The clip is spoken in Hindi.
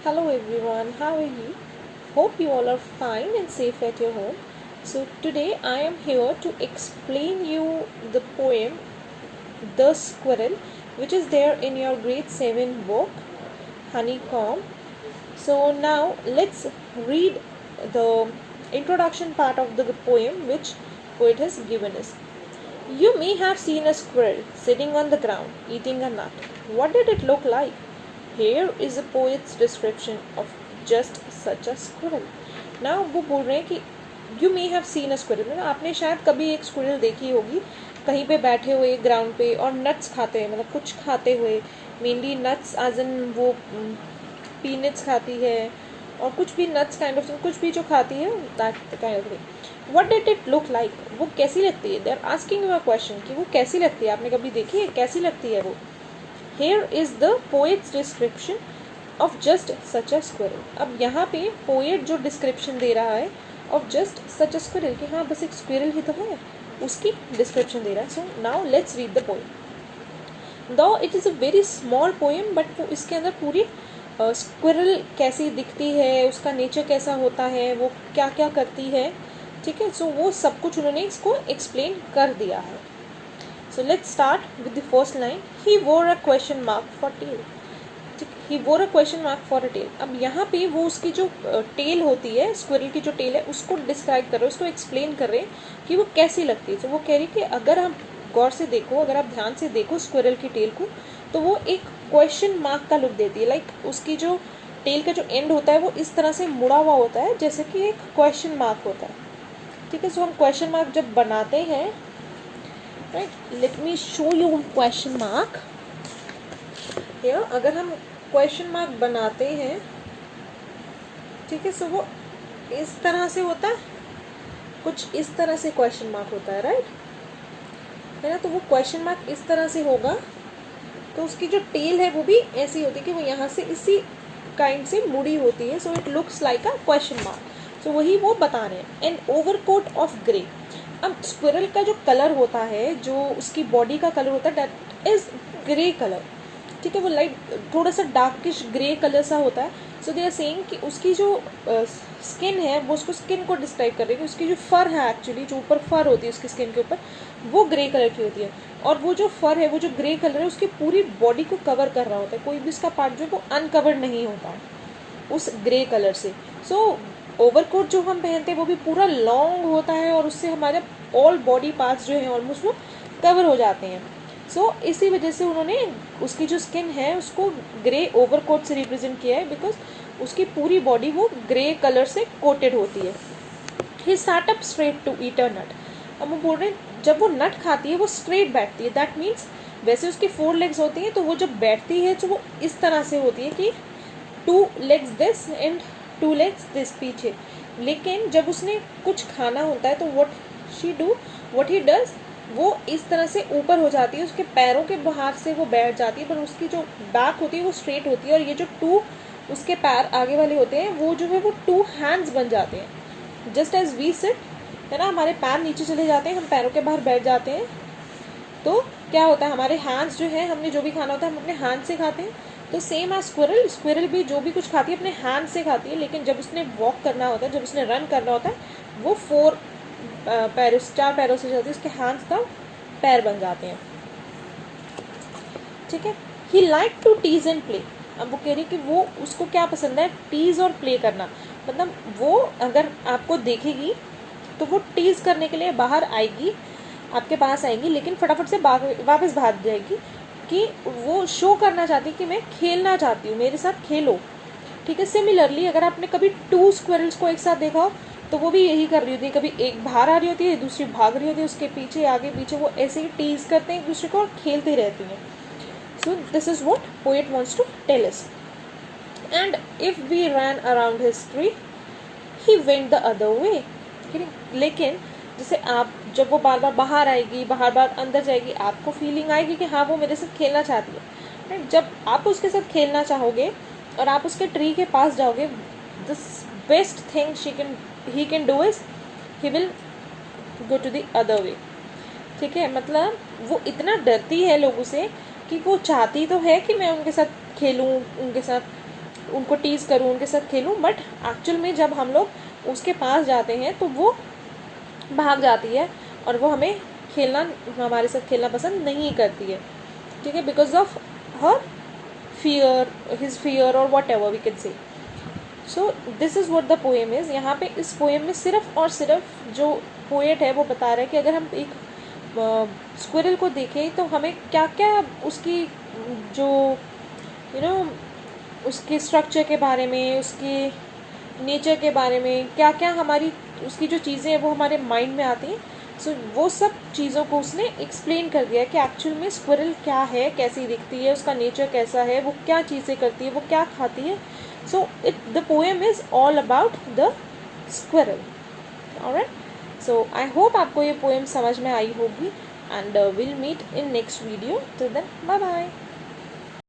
Hello everyone, how are you? Hope you all are fine and safe at your home. So today I am here to explain you the poem The Squirrel, which is there in your grade 7 book Honeycomb. So now let's read the introduction part of the poem which poet has given us. You may have seen a squirrel sitting on the ground eating a nut. What did it look like? Here is a poet's description of just such a squirrel. Now वो बोल रहे हैं कि you may have seen a squirrel, मतलब आपने शायद कभी एक स्क्विरल देखी होगी कहीं पे बैठे हुए ग्राउंड पे और नट्स खाते हुए, मतलब कुछ खाते हुए, मेनली नट्स एज इन वो पीनट्स खाती है और कुछ भी नट्स काइंड ऑफ कुछ भी जो खाती है that kind of thing. What did it look like? वो कैसी लगती है? They are asking you a question कि वो कैसी लगती है, आपने कभी देखी है, कैसी लगती है वो. Here is the poet's description of just such a squirrel. अब यहाँ पे poet जो description दे रहा है of just such a squirrel कि हाँ बस एक squirrel ही तो है, उसकी description दे रहा है. So now let's read the poem. Though it is a very small poem, but वो इसके अंदर पूरी squirrel कैसी दिखती है, उसका nature कैसा होता है, वो क्या क्या करती है, ठीक है. So वो सब कुछ उन्होंने इसको explain कर दिया है. So let's start with the first line. He wore a question mark for tail. He wore a question mark for a tail. अब यहाँ पे वो उसकी जो टेल होती है, स्क्विरल की जो टेल है, उसको डिस्क्राइब कर रहे हैं, उसको एक्सप्लेन कर रहे हैं कि वो कैसी लगती है. तो वो कह रही है कि अगर आप गौर से देखो, अगर आप ध्यान से देखो स्क्विरल की टेल को, तो वो एक क्वेश्चन मार्क का लुक देती है. लाइक उसकी जो टेल का जो एंड होता है वो इस तरह से मुड़ा हुआ होता है जैसे कि एक क्वेश्चन मार्क होता है, ठीक है. सो हम क्वेश्चन मार्क जब बनाते हैं, right, let me show you a question mark here. अगर हम क्वेश्चन मार्क बनाते हैं, ठीक है, सो वो इस तरह से होता है, कुछ इस तरह से क्वेश्चन मार्क होता है, राइट, है ना. तो वो क्वेश्चन मार्क इस तरह से होगा, तो उसकी जो टेल है वो भी ऐसी होती है कि वो यहाँ से इसी काइंड से मुड़ी होती है. So it looks like a question mark. So वही वो बता रहे हैं. An overcoat of grey. अब स्क्विरल का जो कलर होता है, जो उसकी बॉडी का कलर होता है, दैट इज ग्रे कलर, ठीक है. वो लाइक थोड़ा सा डार्किश ग्रे कलर सा होता है. सो दे आर सेइंग कि उसकी जो स्किन है, वो उसको स्किन को डिस्क्राइब कर रही है कि उसकी जो फर है, एक्चुअली जो ऊपर फर होती है उसकी स्किन के ऊपर, वो ग्रे कलर की होती है. और वो जो फर है, वो जो ग्रे कलर है, उसकी पूरी बॉडी को कवर कर रहा होता है. कोई भी उसका पार्ट जो है वो अनकवर्ड नहीं होता उस ग्रे कलर से. सो ओवरकोट जो हम पहनते हैं वो भी पूरा लॉन्ग होता है और उससे हमारे ऑल बॉडी पार्ट्स जो हैं ऑलमोस्ट वो कवर हो जाते हैं. सो इसी वजह से उन्होंने उसकी जो स्किन है उसको ग्रे ओवरकोट से रिप्रेजेंट किया है, बिकॉज उसकी पूरी बॉडी वो ग्रे कलर से कोटेड होती है. He start up straight to eat a nut. अब वो बोल रहे हैं जब वो नट खाती है वो स्ट्रेट बैठती है. दैट मीन्स वैसे उसकी 4 लेग्स होती हैं, तो वो जब बैठती है तो वो इस तरह से होती है कि 2 legs this and 2 legs this पीछे. लेकिन जब उसने कुछ खाना होता है तो व्हाट ही डज, वो इस तरह से ऊपर हो जाती है, उसके पैरों के बाहर से वो बैठ जाती है, पर उसकी जो बैक होती है वो स्ट्रेट होती है. और ये जो 2 उसके पैर आगे वाले होते हैं, वो जो है वो 2 हैंड्स बन जाते हैं. जस्ट एज वी सिट, है ना, हमारे पैर नीचे चले जाते हैं, हम पैरों के बाहर बैठ जाते हैं, तो क्या होता है, हमारे हैंड्स जो है, हमने जो भी खाना होता है हम अपने हैंड से खाते हैं. तो सेम एज स्क्विरल भी जो भी कुछ खाती है अपने हैंड से खाती है. लेकिन जब उसने वॉक करना होता है, जब उसने रन करना होता है, वो 4 पैरों से जाती है, उसके हैंड्स का पैर बन जाते हैं, ठीक है. He like to tease and play. अब वो कह रही कि वो उसको क्या पसंद है, टीज और प्ले करना. मतलब वो अगर आपको देखेगी तो वो टीज करने के लिए बाहर आएगी, आपके पास आएगी, लेकिन फटाफट से वापस भाग जाएगी, कि वो शो करना चाहती है कि मैं खेलना चाहती हूँ, मेरे साथ खेलो, ठीक है. सिमिलरली अगर आपने कभी 2 स्क्विरल्स को एक साथ देखा हो तो वो भी यही कर रही होती है, कभी एक बाहर आ रही होती है, दूसरी भाग रही होती है, उसके पीछे आगे पीछे वो ऐसे ही टीज करते हैं एक दूसरे को और खेलती रहती हैं. So this is what poet wants to tell us. And if we run around his tree he went the other way. लेकिन जैसे आप जब वो बार बार बाहर आएगी, बार बार अंदर जाएगी, आपको फीलिंग आएगी कि हाँ वो मेरे साथ खेलना चाहती है. जब आप उसके साथ खेलना चाहोगे और आप उसके ट्री के पास जाओगे, the best thing he can do is he will go to the other way, ठीक है. मतलब वो इतना डरती है लोगों से कि वो चाहती तो है कि मैं उनके साथ खेलूं, उनके साथ उनको टीज़ करूँ, उनके साथ खेलूँ, बट एक्चुअल में जब हम लोग उसके पास जाते हैं तो वो भाग जाती है और वो हमें हमारे साथ खेलना पसंद नहीं करती है, ठीक है, because of her his fear और whatever we can say. So this is what the poem is. यहाँ पे इस पोएम में सिर्फ और सिर्फ जो पोएट है वो बता रहा है कि अगर हम एक स्क्विरल को देखें तो हमें क्या क्या उसकी जो उसके स्ट्रक्चर के बारे में, उसके नेचर के बारे में, क्या क्या हमारी उसकी जो चीज़ें हैं वो हमारे माइंड में आती हैं. सो वो सब चीज़ों को उसने एक्सप्लेन कर दिया कि एक्चुअल में स्क्विरल क्या है, कैसी दिखती है, उसका नेचर कैसा है, वो क्या चीज़ें करती है, वो क्या खाती है. So the poem is all about the squirrel. Alright, so I hope आपको ये पोएम समझ में आई होगी, and will meet in next video. Till then, bye bye.